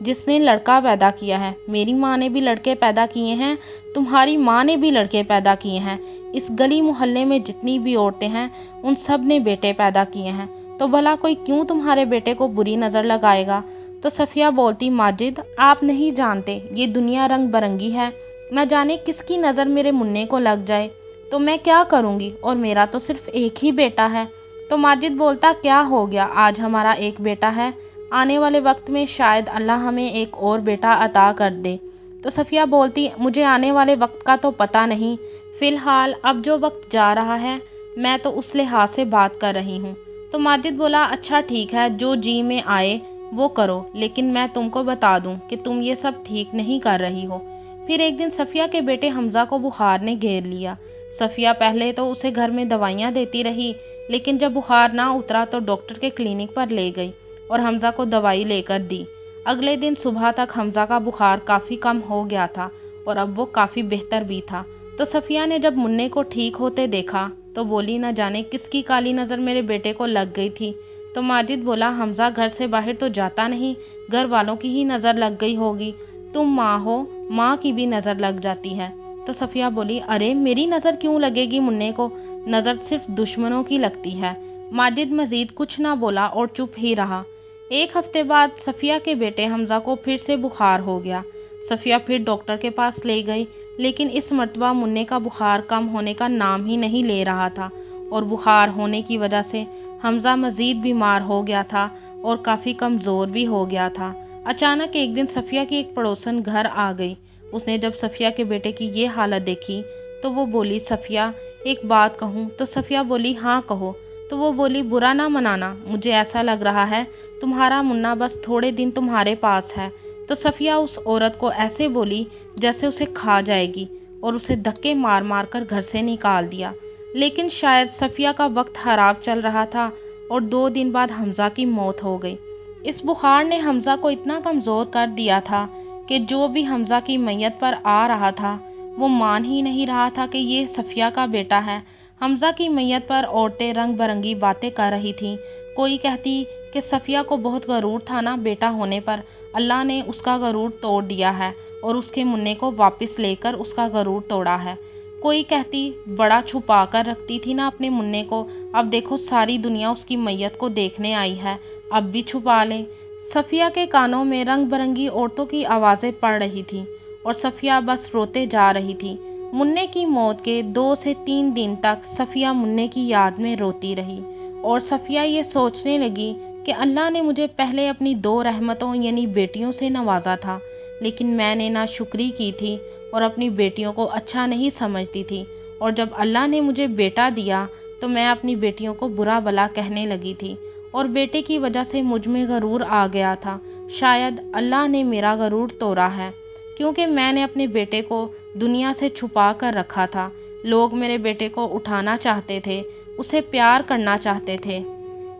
جس نے لڑکا پیدا کیا ہے، میری ماں نے بھی لڑکے پیدا کیے ہیں، تمہاری ماں نے بھی لڑکے پیدا کیے ہیں، اس گلی محلے میں جتنی بھی عورتیں ہیں ان سب نے بیٹے پیدا کیے ہیں، تو بھلا کوئی کیوں تمہارے بیٹے کو بری نظر لگائے گا؟ تو صفیہ بولتی، ماجد آپ نہیں جانتے یہ دنیا رنگ برنگی ہے، نہ جانے کس کی نظر میرے منع کو لگ جائے تو میں کیا کروں گی، اور میرا تو صرف ایک ہی بیٹا ہے۔ تو ماجد بولتا، کیا ہو گیا، آج ہمارا ایک بیٹا ہے، آنے والے وقت میں شاید اللہ ہمیں ایک اور بیٹا عطا کر دے۔ تو صفیہ بولتی، مجھے آنے والے وقت کا تو پتہ نہیں، فی الحال اب جو وقت جا رہا ہے میں تو اس لحاظ سے بات کر رہی ہوں۔ تو ماجد بولا، اچھا ٹھیک ہے، جو جی میں آئے وہ کرو، لیکن میں تم کو بتا دوں کہ تم یہ سب ٹھیک نہیں کر رہی ہو۔ پھر ایک دن صفیہ کے بیٹے حمزہ کو بخار نے گھیر لیا۔ صفیہ پہلے تو اسے گھر میں دوائیاں دیتی رہی، لیکن جب بخار نہ اترا تو ڈاکٹر کے کلینک پر لے گئی اور حمزہ کو دوائی لے کر دی۔ اگلے دن صبح تک حمزہ کا بخار کافی کم ہو گیا تھا اور اب وہ کافی بہتر بھی تھا۔ تو صفیہ نے جب منع کو ٹھیک ہوتے دیکھا تو بولی، نہ جانے کس کی کالی نظر میرے بیٹے کو لگ گئی تھی۔ تو ماجد بولا، حمزہ گھر سے باہر تو جاتا نہیں، گھر والوں کی ہی نظر لگ گئی ہوگی، تم ماں ہو، ماں کی بھی نظر لگ جاتی ہے۔ تو صفیہ بولی، ارے میری نظر کیوں لگے گی منع کو، نظر صرف دشمنوں کی لگتی ہے۔ ماجد مزید کچھ نہ بولا اور چپ ہی رہا۔ ایک ہفتے بعد صفیہ کے بیٹے حمزہ کو پھر سے بخار ہو گیا۔ صفیہ پھر ڈاکٹر کے پاس لے گئی، لیکن اس مرتبہ منع کا بخار کم ہونے کا نام ہی نہیں لے رہا تھا، اور بخار ہونے کی وجہ سے حمزہ مزید بیمار ہو گیا تھا اور کافی کمزور بھی ہو گیا تھا۔ اچانک ایک دن صفیہ کی ایک پڑوسن گھر آ گئی۔ اس نے جب صفیہ کے بیٹے کی یہ حالت دیکھی تو وہ بولی، صفیہ ایک بات کہوں؟ تو صفیہ بولی، ہاں کہو۔ تو وہ بولی، برا نہ منانا، مجھے ایسا لگ رہا ہے تمہارا منا بس تھوڑے دن تمہارے پاس ہے۔ تو صفیہ اس عورت کو ایسے بولی جیسے اسے کھا جائے گی، اور اسے دھکے مار مار کر گھر سے نکال دیا۔ لیکن شاید صفیہ کا وقت خراب چل رہا تھا اور 2 دن بعد حمزہ کی موت ہو گئی۔ اس بخار نے حمزہ کو اتنا کمزور کر دیا تھا کہ جو بھی حمزہ کی میت پر آ رہا تھا وہ مان ہی نہیں رہا تھا کہ یہ صفیہ کا بیٹا ہے۔ حمزہ کی میت پر عورتیں رنگ برنگی باتیں کر رہی تھیں۔ کوئی کہتی کہ صفیہ کو بہت غرور تھا نا بیٹا ہونے پر، اللہ نے اس کا غرور توڑ دیا ہے اور اس کے منع کو واپس لے کر اس کا غرور توڑا ہے۔ کوئی کہتی، بڑا چھپا کر رکھتی تھی نا اپنے منع کو، اب دیکھو ساری دنیا اس کی میت کو دیکھنے آئی ہے، اب بھی چھپا لیں۔ صفیہ کے کانوں میں رنگ برنگی عورتوں کی آوازیں پڑ رہی تھیں اور صفیہ بس روتے جا رہی تھی۔ منع کی موت کے 2 سے 3 دن تک صفیہ منع کی یاد میں روتی رہی، اور صفیہ یہ سوچنے لگی کہ اللہ نے مجھے پہلے اپنی 2 رحمتوں یعنی بیٹیوں سے نوازا تھا، لیکن میں نے ناشکری کی تھی اور اپنی بیٹیوں کو اچھا نہیں سمجھتی تھی، اور جب اللہ نے مجھے بیٹا دیا تو میں اپنی بیٹیوں کو برا بھلا کہنے لگی تھی، اور بیٹے کی وجہ سے مجھ میں غرور آ گیا تھا۔ شاید اللہ نے میرا غرور توڑا ہے، کیونکہ میں نے اپنے بیٹے کو دنیا سے چھپا کر رکھا تھا۔ لوگ میرے بیٹے کو اٹھانا چاہتے تھے، اسے پیار کرنا چاہتے تھے۔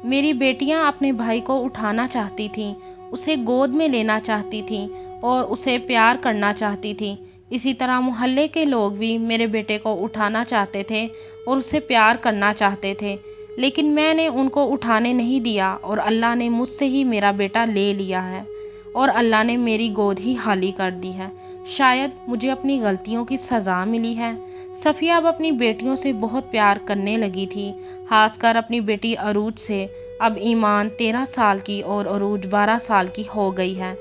میری بیٹیاں اپنے بھائی کو اٹھانا چاہتی تھیں، اسے گود میں لینا چاہتی تھیں اور اسے پیار کرنا چاہتی تھیں۔ اسی طرح محلے کے لوگ بھی میرے بیٹے کو اٹھانا چاہتے تھے اور اسے پیار کرنا چاہتے تھے، لیکن میں نے ان کو اٹھانے نہیں دیا، اور اللہ نے مجھ سے ہی میرا بیٹا لے لیا ہے، اور اللہ نے میری گود ہی خالی کر دی ہے۔ شاید مجھے اپنی غلطیوں کی سزا ملی ہے۔ صفیہ اب اپنی بیٹیوں سے بہت پیار کرنے لگی تھی، خاص کر اپنی بیٹی عروج سے۔ اب ایمان 13 سال کی اور عروج 12 سال کی ہو گئی ہے۔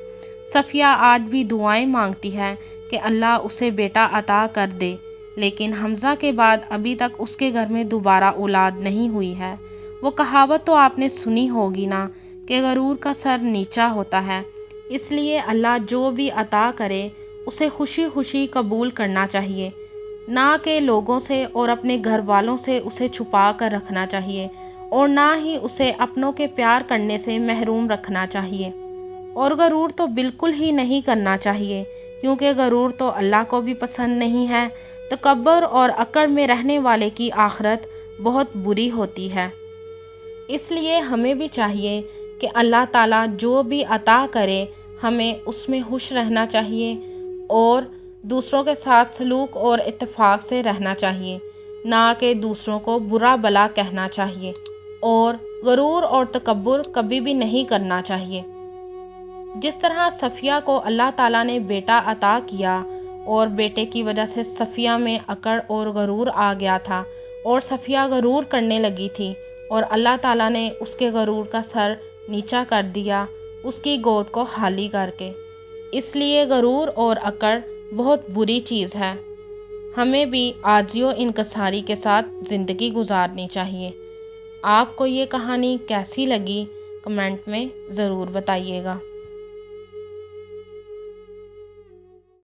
صفیہ آج بھی دعائیں مانگتی ہے کہ اللہ اسے بیٹا عطا کر دے، لیکن حمزہ کے بعد ابھی تک اس کے گھر میں دوبارہ اولاد نہیں ہوئی ہے۔ وہ کہاوت تو آپ نے سنی ہوگی نا کہ غرور کا سر نیچا ہوتا ہے، اس لیے اللہ جو بھی عطا کرے اسے خوشی خوشی قبول کرنا چاہیے، نہ کہ لوگوں سے اور اپنے گھر والوں سے اسے چھپا کر رکھنا چاہیے، اور نہ ہی اسے اپنوں کے پیار کرنے سے محروم رکھنا چاہیے۔ اور غرور تو بالکل ہی نہیں کرنا چاہیے، کیونکہ غرور تو اللہ کو بھی پسند نہیں ہے۔ تکبر اور اکڑ میں رہنے والے کی آخرت بہت بری ہوتی ہے۔ اس لیے ہمیں بھی چاہیے کہ اللہ تعالیٰ جو بھی عطا کرے ہمیں اس میں خوش رہنا چاہیے اور دوسروں کے ساتھ سلوک اور اتفاق سے رہنا چاہیے، نہ کہ دوسروں کو برا بھلا کہنا چاہیے، اور غرور اور تکبر کبھی بھی نہیں کرنا چاہیے۔ جس طرح صفیہ کو اللہ تعالیٰ نے بیٹا عطا کیا اور بیٹے کی وجہ سے صفیہ میں اکڑ اور غرور آ گیا تھا اور صفیہ غرور کرنے لگی تھی، اور اللہ تعالیٰ نے اس کے غرور کا سر نیچا کر دیا اس کی گود کو خالی کر کے۔ اس لیے غرور اور اکڑ بہت بری چیز ہے، ہمیں بھی عاجزی و انکساری کے ساتھ زندگی گزارنی چاہیے۔ آپ کو یہ کہانی کیسی لگی کمنٹ میں ضرور بتائیے گا۔